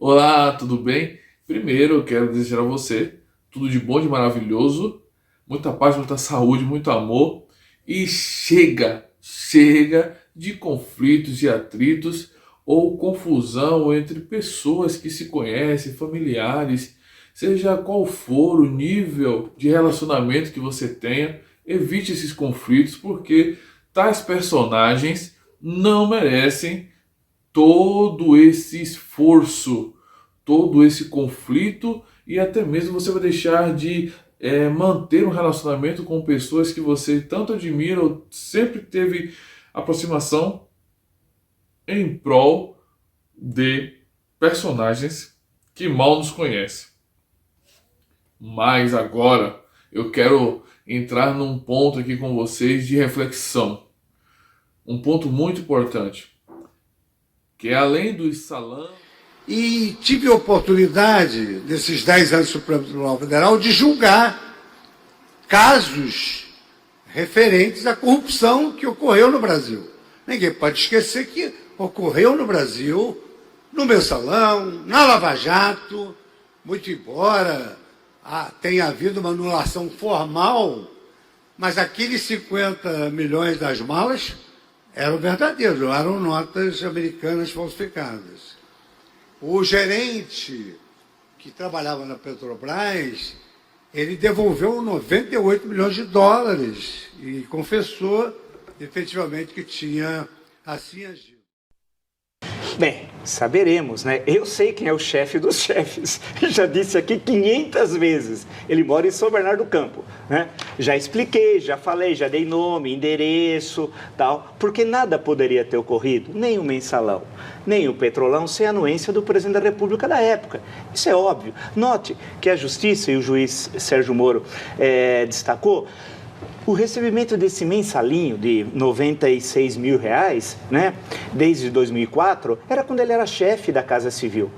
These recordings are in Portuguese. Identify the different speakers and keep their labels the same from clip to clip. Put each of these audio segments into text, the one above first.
Speaker 1: Olá, tudo bem? Primeiro, eu quero desejar a você tudo de bom, de maravilhoso, muita paz, muita saúde, muito amor e chega de conflitos e atritos ou confusão entre pessoas que se conhecem, familiares, seja qual for o nível de relacionamento que você tenha, evite esses conflitos porque tais personagens não merecem todo esse esforço, todo esse conflito e até mesmo você vai deixar de manter um relacionamento com pessoas que você tanto admira ou sempre teve aproximação em prol de personagens que mal nos conhecem. Mas agora eu quero entrar num ponto aqui com vocês de reflexão. Um ponto muito importante, que é além dos salões.
Speaker 2: E tive a oportunidade, nesses 10 anos do Supremo Tribunal Federal, de julgar casos referentes à corrupção que ocorreu no Brasil. Ninguém pode esquecer que ocorreu no Brasil, no Mensalão, na Lava Jato, muito embora tenha havido uma anulação formal, mas aqueles 50 milhões das malas eram verdadeiros, não eram notas americanas falsificadas. O gerente que trabalhava na Petrobras, ele devolveu 98 milhões de dólares e confessou efetivamente que tinha assim agido.
Speaker 3: Bem, saberemos, né? Eu sei quem é o chefe dos chefes. Já disse aqui 500 vezes. Ele mora em São Bernardo do Campo, né? Já expliquei, já falei, já dei nome, endereço, tal. Porque nada poderia ter ocorrido, nem o Mensalão, nem o Petrolão, sem a anuência do presidente da República da época. Isso é óbvio. Note que a Justiça, e o juiz Sérgio Moro destacou, o recebimento desse mensalinho de R$96 mil, né, desde 2004, era quando ele era chefe da Casa Civil.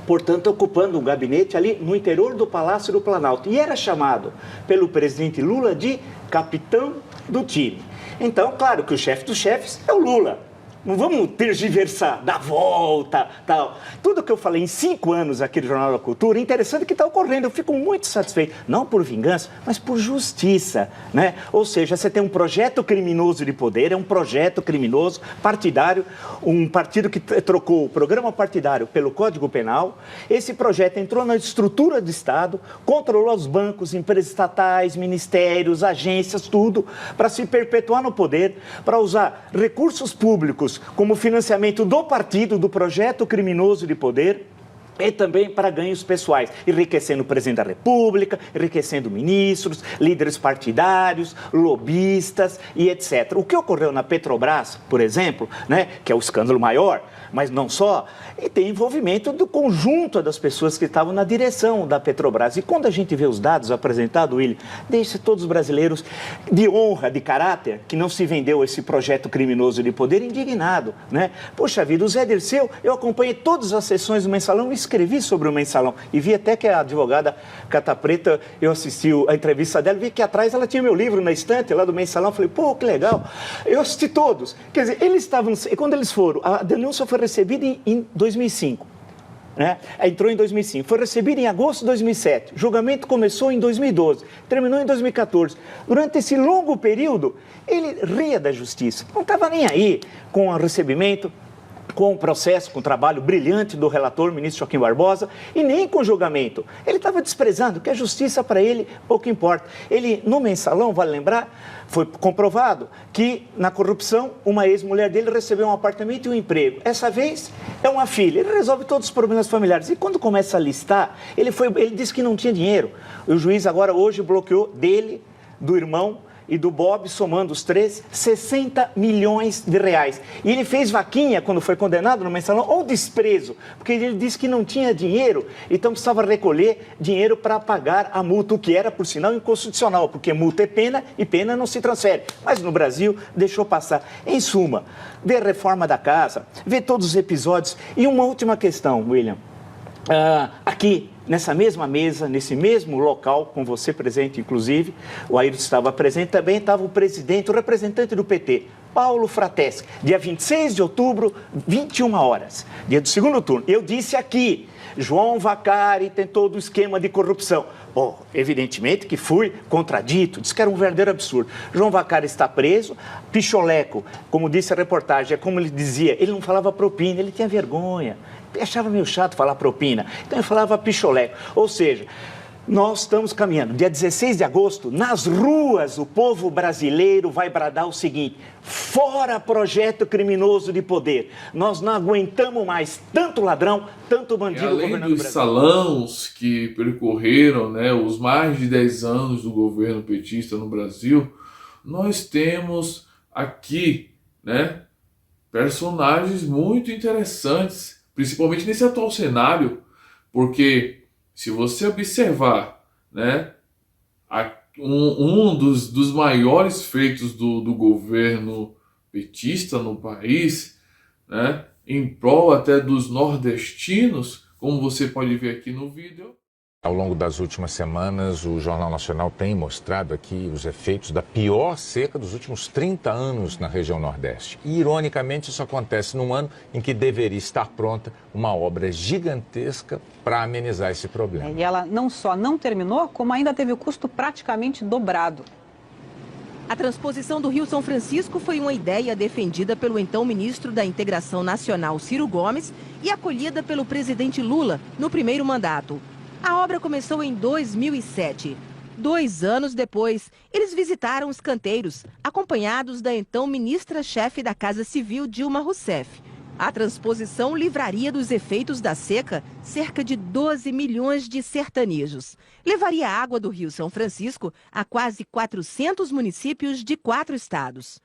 Speaker 3: Portanto, ocupando um gabinete ali no interior do Palácio do Planalto. E era chamado pelo presidente Lula de capitão do time. Então, claro que o chefe dos chefes é o Lula. Não vamos tergiversar, dar volta, tal. Tudo que eu falei em 5 anos aqui do Jornal da Cultura, é interessante que está ocorrendo. Eu fico muito satisfeito. Não por vingança, mas por justiça, né? Ou seja, você tem um projeto criminoso de poder, é um projeto criminoso, partidário, um partido que trocou o programa partidário pelo Código Penal. Esse projeto entrou na estrutura do Estado, controlou os bancos, empresas estatais, ministérios, agências, tudo, para se perpetuar no poder, para usar recursos públicos como financiamento do partido, do projeto criminoso de poder, e também para ganhos pessoais, enriquecendo o presidente da República, enriquecendo ministros, líderes partidários, lobistas e etc. O que ocorreu na Petrobras, por exemplo, né, que é o escândalo maior, mas não só, e tem envolvimento do conjunto das pessoas que estavam na direção da Petrobras. E quando a gente vê os dados apresentados, William, deixa todos os brasileiros de honra, de caráter, que não se vendeu esse projeto criminoso de poder, indignado, né? Poxa vida, o Zé Dirceu, eu acompanhei todas as sessões do Mensalão e escrevi sobre o Mensalão. E vi até que a advogada Cata Preta, eu assisti a entrevista dela, vi que atrás ela tinha meu livro na estante lá do Mensalão. Falei, pô, que legal. Eu assisti todos. Quer dizer, eles estavam, quando eles foram, a denúncia foi recebida em 2005. Né? Entrou em 2005, foi recebida em agosto de 2007, julgamento começou em 2012, terminou em 2014. Durante esse longo período, ele ria da justiça, não estava nem aí com o recebimento, com o processo, com o trabalho brilhante do relator, ministro Joaquim Barbosa, e nem com o julgamento. Ele estava desprezando, que a justiça para ele pouco importa. Ele, no Mensalão, vale lembrar, foi comprovado que na corrupção, uma ex-mulher dele recebeu um apartamento e um emprego. Essa vez é uma filha. Ele resolve todos os problemas familiares. E quando começa a listar, ele disse que não tinha dinheiro. O juiz agora hoje bloqueou dele, do irmão e do Bob, somando os três, 60 milhões de reais. E ele fez vaquinha quando foi condenado no Mensalão, ou desprezo, porque ele disse que não tinha dinheiro, então precisava recolher dinheiro para pagar a multa, o que era, por sinal, inconstitucional, porque multa é pena e pena não se transfere. Mas no Brasil, deixou passar. Em suma, vê a reforma da casa, vê todos os episódios. E uma última questão, William. Aqui, nessa mesma mesa, nesse mesmo local, com você presente, inclusive, o Ayrton estava presente, também estava o presidente, o representante do PT, Paulo Frateschi, dia 26 de outubro, 21 horas, dia do segundo turno. Eu disse aqui, João Vacari tem todo o esquema de corrupção. Bom, evidentemente que fui contradito, disse que era um verdadeiro absurdo. João Vacari está preso, Picholeco, como disse a reportagem, é como ele dizia, ele não falava propina, ele tinha vergonha, achava meio chato falar propina, então ele falava Picholeco. Ou seja, nós estamos caminhando. Dia 16 de agosto, nas ruas, o povo brasileiro vai bradar o seguinte: fora projeto criminoso de poder. Nós não aguentamos mais tanto ladrão, tanto bandido governando o Brasil.
Speaker 1: Além dos salãos que percorreram, né, os mais de 10 anos do governo petista no Brasil, nós temos aqui, né, personagens muito interessantes, principalmente nesse atual cenário, porque se você observar, né, um dos maiores feitos do governo petista no país, né, em prol até dos nordestinos, como você pode ver aqui no vídeo.
Speaker 4: Ao longo das últimas semanas, o Jornal Nacional tem mostrado aqui os efeitos da pior seca dos últimos 30 anos na região Nordeste. E, ironicamente, isso acontece num ano em que deveria estar pronta uma obra gigantesca para amenizar esse problema.
Speaker 5: E ela não só não terminou, como ainda teve o custo praticamente dobrado.
Speaker 6: A transposição do Rio São Francisco foi uma ideia defendida pelo então ministro da Integração Nacional, Ciro Gomes, e acolhida pelo presidente Lula no primeiro mandato. A obra começou em 2007. 2 anos depois, eles visitaram os canteiros, acompanhados da então ministra-chefe da Casa Civil, Dilma Rousseff. A transposição livraria dos efeitos da seca cerca de 12 milhões de sertanejos. Levaria a água do Rio São Francisco a quase 400 municípios de 4 estados.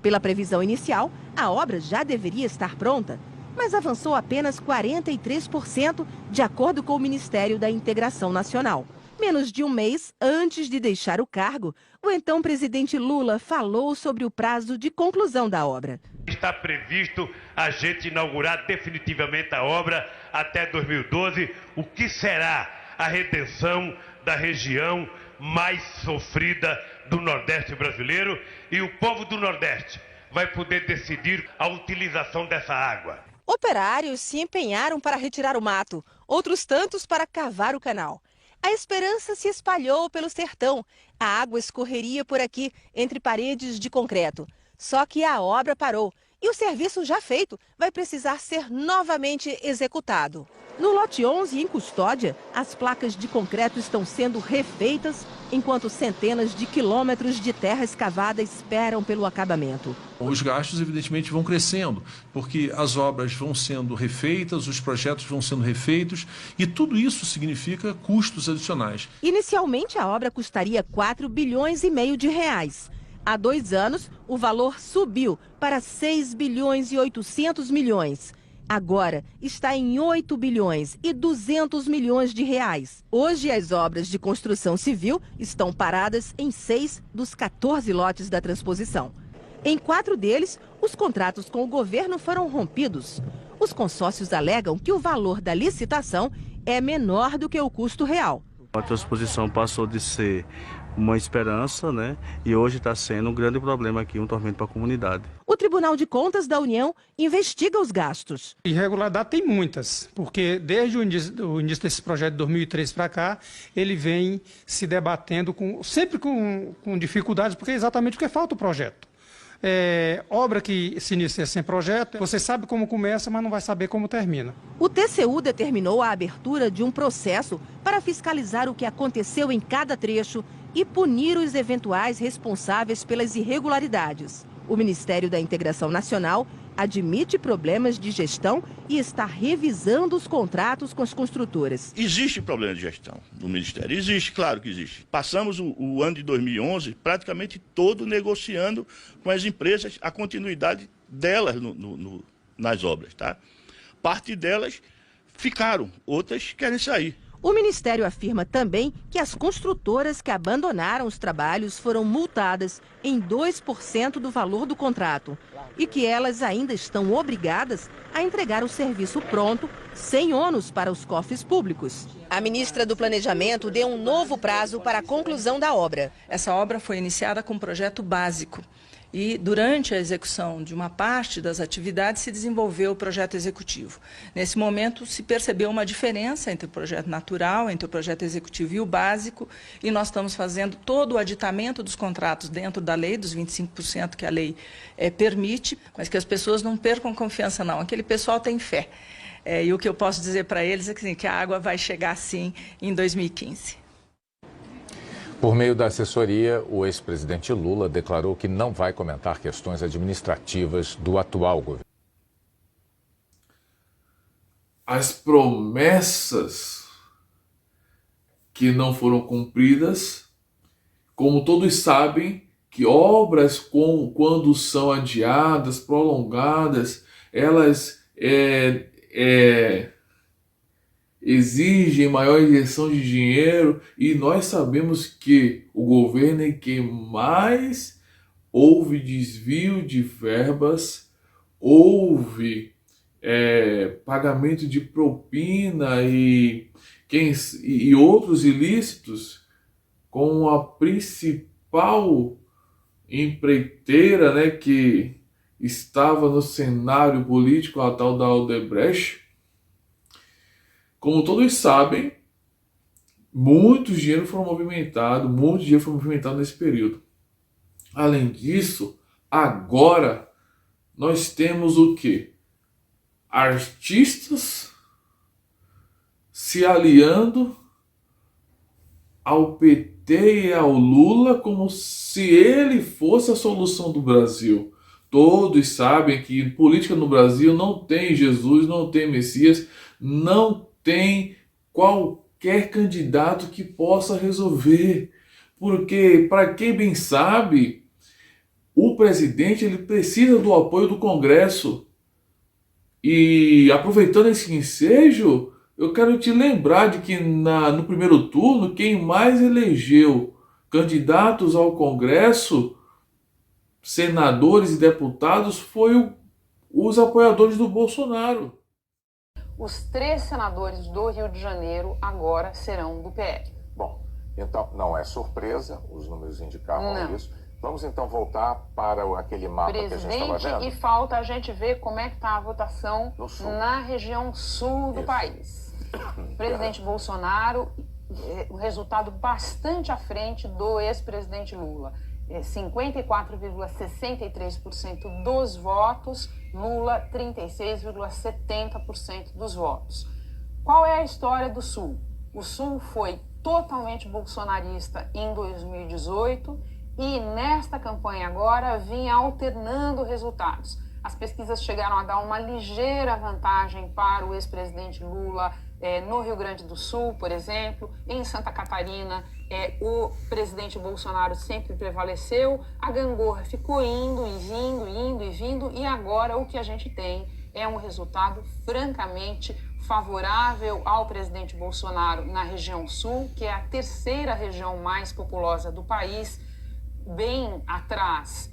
Speaker 6: Pela previsão inicial, a obra já deveria estar pronta, mas avançou apenas 43%, de acordo com o Ministério da Integração Nacional. Menos de um mês antes de deixar o cargo, o então presidente Lula falou sobre o prazo de conclusão da obra.
Speaker 7: Está previsto a gente inaugurar definitivamente a obra até 2012, o que será a redenção da região mais sofrida do Nordeste brasileiro, e o povo do Nordeste vai poder decidir a utilização dessa água.
Speaker 6: Operários se empenharam para retirar o mato, outros tantos para cavar o canal. A esperança se espalhou pelo sertão. A água escorreria por aqui, entre paredes de concreto. Só que a obra parou e o serviço já feito vai precisar ser novamente executado. No lote 11, em Custódia, as placas de concreto estão sendo refeitas, enquanto centenas de quilômetros de terra escavada esperam pelo acabamento.
Speaker 8: Os gastos, evidentemente, vão crescendo, porque as obras vão sendo refeitas, os projetos vão sendo refeitos, e tudo isso significa custos adicionais.
Speaker 6: Inicialmente, a obra custaria 4,5 bilhões de reais. Há 2 anos, o valor subiu para 6 bilhões e 800 milhões. Agora está em 8 bilhões e 200 milhões de reais. Hoje, as obras de construção civil estão paradas em 6 dos 14 lotes da transposição. Em 4 deles, os contratos com o governo foram rompidos. Os consórcios alegam que o valor da licitação é menor do que o custo real.
Speaker 9: A transposição passou de ser uma esperança, né? E hoje está sendo um grande problema aqui, um tormento para a comunidade.
Speaker 6: O Tribunal de Contas da União investiga os gastos.
Speaker 10: Irregularidade tem muitas, porque desde o início desse projeto de 2013 para cá, ele vem se debatendo sempre com dificuldades, porque é exatamente porque falta o projeto. Obra que se inicia sem projeto, você sabe como começa, mas não vai saber como termina.
Speaker 6: O TCU determinou a abertura de um processo para fiscalizar o que aconteceu em cada trecho e punir os eventuais responsáveis pelas irregularidades. O Ministério da Integração Nacional admite problemas de gestão e está revisando os contratos com as construtoras.
Speaker 11: Existe problema de gestão no Ministério? Existe, claro que existe. Passamos o ano de 2011 praticamente todo negociando com as empresas a continuidade delas nas obras, tá? Parte delas ficaram, outras querem sair.
Speaker 6: O Ministério afirma também que as construtoras que abandonaram os trabalhos foram multadas em 2% do valor do contrato e que elas ainda estão obrigadas a entregar o serviço pronto, sem ônus para os cofres públicos. A ministra do Planejamento deu um novo prazo para a conclusão da obra.
Speaker 12: Essa obra foi iniciada com um projeto básico E, durante a execução de uma parte das atividades, se desenvolveu o projeto executivo. Nesse momento, se percebeu uma diferença entre o projeto natural, entre o projeto executivo e o básico, e nós estamos fazendo todo o aditamento dos contratos dentro da lei, dos 25% que a lei permite, mas que as pessoas não percam confiança, não. Aquele pessoal tem fé. E o que eu posso dizer para eles é que a água vai chegar, sim, em 2015.
Speaker 4: Por meio da assessoria, o ex-presidente Lula declarou que não vai comentar questões administrativas do atual governo.
Speaker 1: As promessas que não foram cumpridas, como todos sabem, que obras quando são adiadas, prolongadas, elas exigem maior injeção de dinheiro, e nós sabemos que o governo é quem mais houve desvio de verbas, houve pagamento de propina e outros ilícitos, com a principal empreiteira, né, que estava no cenário político, a tal da Odebrecht. Como todos sabem, muito dinheiro foi movimentado nesse período. Além disso, agora nós temos o quê? Artistas se aliando ao PT e ao Lula como se ele fosse a solução do Brasil. Todos sabem que política no Brasil não tem Jesus, não tem Messias, não tem qualquer candidato que possa resolver. Porque, para quem bem sabe, o presidente ele precisa do apoio do Congresso. E aproveitando esse ensejo, eu quero te lembrar de que no primeiro turno, quem mais elegeu candidatos ao Congresso, senadores e deputados, foi os apoiadores do Bolsonaro.
Speaker 13: Os 3 senadores do Rio de Janeiro agora serão do PL.
Speaker 14: Bom, então não é surpresa, os números indicavam isso. Vamos então voltar para aquele mapa que a gente estava vendo.
Speaker 13: E falta a gente ver como é que está a votação na região sul do país. Presidente Bolsonaro, um resultado bastante à frente do ex-presidente Lula. 54,63% dos votos, Lula 36,70% dos votos. Qual é a história do Sul? O Sul foi totalmente bolsonarista em 2018 e nesta campanha agora vinha alternando resultados. As pesquisas chegaram a dar uma ligeira vantagem para o ex-presidente Lula no Rio Grande do Sul, por exemplo. Em Santa Catarina, o presidente Bolsonaro sempre prevaleceu. A gangorra ficou indo e vindo, e agora o que a gente tem é um resultado francamente favorável ao presidente Bolsonaro na região sul, que é a terceira região mais populosa do país, bem atrás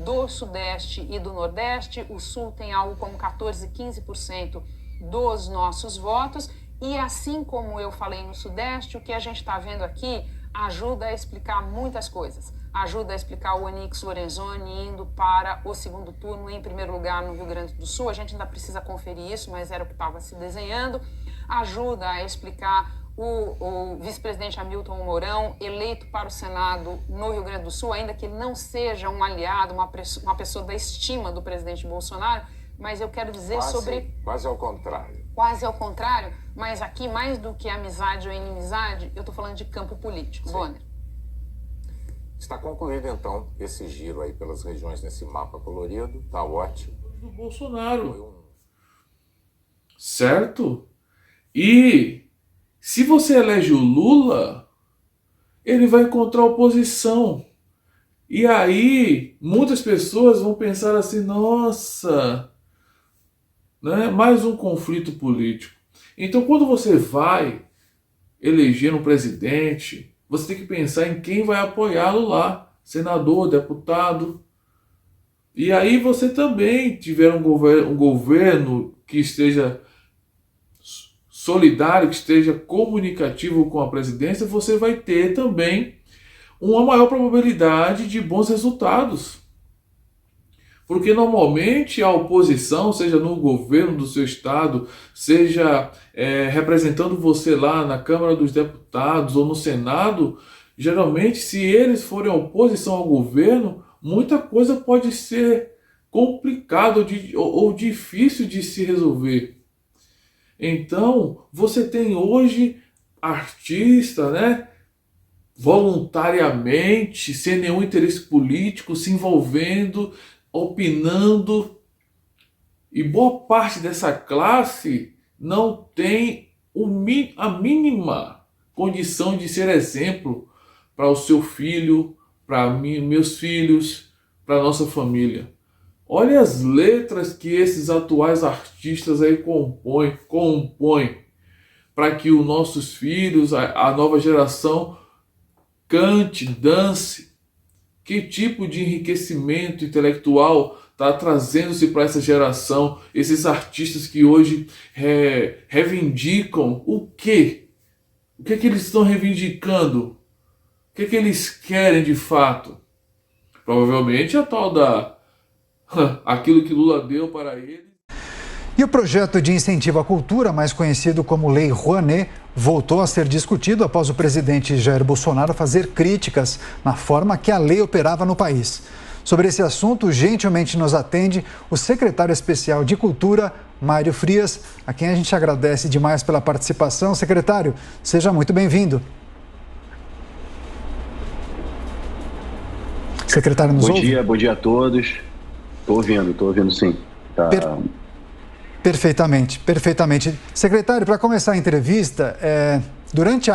Speaker 13: do Sudeste e do Nordeste. O Sul tem algo como 14, 15% dos nossos votos. E assim como eu falei no Sudeste, o que a gente está vendo aqui ajuda a explicar muitas coisas. Ajuda a explicar o Onyx Lorenzoni indo para o segundo turno em primeiro lugar no Rio Grande do Sul. A gente ainda precisa conferir isso, mas era o que estava se desenhando. Ajuda a explicar o vice-presidente Hamilton Mourão, eleito para o Senado no Rio Grande do Sul, ainda que ele não seja um aliado, uma pessoa da estima do presidente Bolsonaro, mas eu quero dizer
Speaker 14: Quase ao contrário.
Speaker 13: Quase ao contrário, mas aqui, mais do que amizade ou inimizade, eu estou falando de campo político. Bonner.
Speaker 14: Está concluído, então, esse giro aí pelas regiões nesse mapa colorido. Tá ótimo.
Speaker 1: Do Bolsonaro. Certo? E se você elege o Lula, ele vai encontrar oposição. E aí, muitas pessoas vão pensar assim, nossa, né? Mais um conflito político. Então, quando você vai eleger um presidente, você tem que pensar em quem vai apoiá-lo lá, senador, deputado. E aí você também tiver um governo que esteja solidário, que esteja comunicativo com a presidência, você vai ter também uma maior probabilidade de bons resultados. Porque normalmente a oposição, seja no governo do seu estado, seja representando você lá na Câmara dos Deputados ou no Senado, geralmente se eles forem oposição ao governo, muita coisa pode ser complicado ou difícil de se resolver. Então, você tem hoje artista, né, voluntariamente, sem nenhum interesse político, se envolvendo, opinando, e boa parte dessa classe não tem a mínima condição de ser exemplo para o seu filho, para mim, meus filhos, para nossa família. Olha as letras que esses atuais artistas aí compõem para que os nossos filhos, a nova geração, cante, dance. Que tipo de enriquecimento intelectual está trazendo-se para essa geração, esses artistas que hoje reivindicam o quê? O que é que eles estão reivindicando? O que é que eles querem de fato? Provavelmente a tal aquilo que Lula deu para ele.
Speaker 15: E o projeto de incentivo à cultura, mais conhecido como Lei Rouanet, voltou a ser discutido após o presidente Jair Bolsonaro fazer críticas na forma que a lei operava no país. Sobre esse assunto, gentilmente nos atende o secretário especial de Cultura, Mário Frias, a quem a gente agradece demais pela participação. Secretário, seja muito bem-vindo. Secretário, nos ouve?
Speaker 16: Bom dia a todos. Estou ouvindo sim. Tá.
Speaker 15: Perfeitamente. Secretário, para começar a entrevista, durante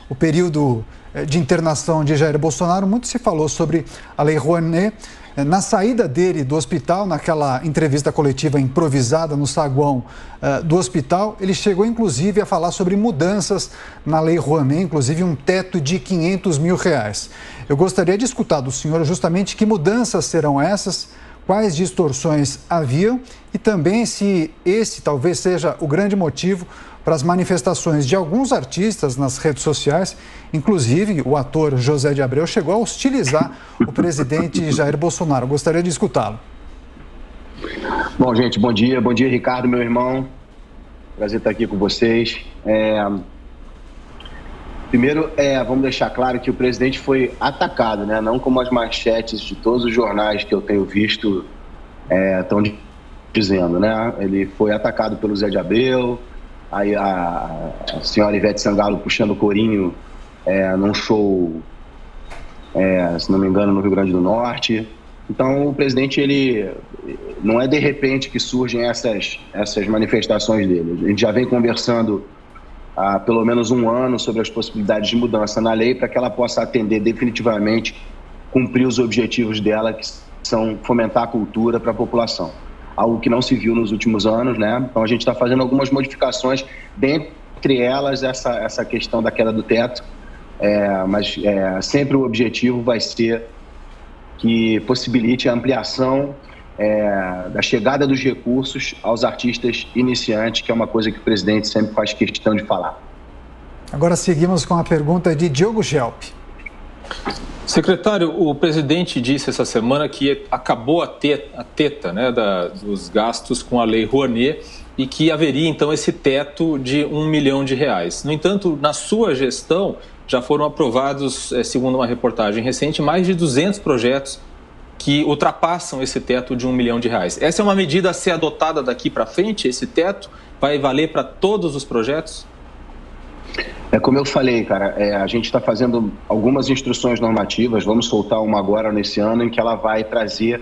Speaker 15: o período de internação de Jair Bolsonaro, muito se falou sobre a Lei Rouanet. Na saída dele do hospital, naquela entrevista coletiva improvisada no saguão do hospital, ele chegou inclusive a falar sobre mudanças na Lei Rouanet, inclusive um teto de R$500 mil. Eu gostaria de escutar do senhor justamente que mudanças serão essas, quais distorções haviam e também se esse talvez seja o grande motivo para as manifestações de alguns artistas nas redes sociais. Inclusive, o ator José de Abreu chegou a hostilizar o presidente Jair Bolsonaro. Gostaria de escutá-lo.
Speaker 16: Bom, gente, bom dia, Ricardo, meu irmão. Prazer estar aqui com vocês. Primeiro, vamos deixar claro que o presidente foi atacado, né? Não como as manchetes de todos os jornais que eu tenho visto estão dizendo, né? Ele foi atacado pelo Zé de Abreu, aí a senhora Ivete Sangalo puxando o corinho num show, se não me engano, no Rio Grande do Norte. Então, o presidente, ele não é de repente que surgem essas manifestações dele. A gente já vem conversando há pelo menos um ano sobre as possibilidades de mudança na lei para que ela possa atender definitivamente, cumprir os objetivos dela, que são fomentar a cultura para a população. Algo que não se viu nos últimos anos, né? Então a gente está fazendo algumas modificações, dentre elas essa questão da queda do teto, mas sempre o objetivo vai ser que possibilite a ampliação da chegada dos recursos aos artistas iniciantes, que é uma coisa que o presidente sempre faz questão de falar.
Speaker 15: Agora seguimos com a pergunta de Diogo Gelp.
Speaker 17: Secretário, o presidente disse essa semana que acabou a teta, né, dos gastos com a Lei Rouanet e que haveria então esse teto de R$1 milhão. No entanto, na sua gestão já foram aprovados, segundo uma reportagem recente, mais de 200 projetos que ultrapassam esse teto de R$1 milhão. Essa é uma medida a ser adotada daqui para frente? Esse teto vai valer para todos os projetos?
Speaker 16: Como eu falei, cara, a gente está fazendo algumas instruções normativas, vamos soltar uma agora nesse ano, em que ela vai trazer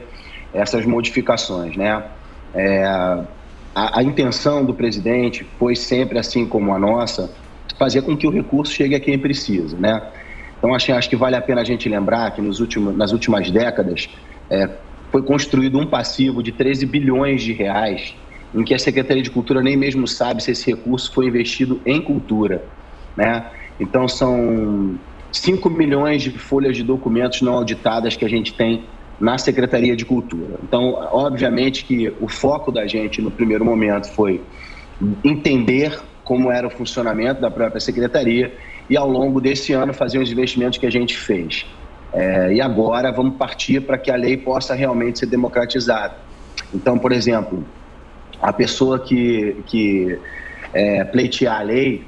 Speaker 16: essas modificações, né? A intenção do presidente foi sempre, assim como a nossa, fazer com que o recurso chegue a quem precisa, né? Então, acho que vale a pena a gente lembrar que nas últimas décadas foi construído um passivo de R$13 bilhões, em que a Secretaria de Cultura nem mesmo sabe se esse recurso foi investido em cultura, né? Então, são 5 milhões de folhas de documentos não auditadas que a gente tem na Secretaria de Cultura. Então, obviamente que o foco da gente no primeiro momento foi entender como era o funcionamento da própria Secretaria e, ao longo desse ano, fazer os investimentos que a gente fez. E agora vamos partir para que a lei possa realmente ser democratizada. Então, por exemplo, a pessoa que pleitear a lei,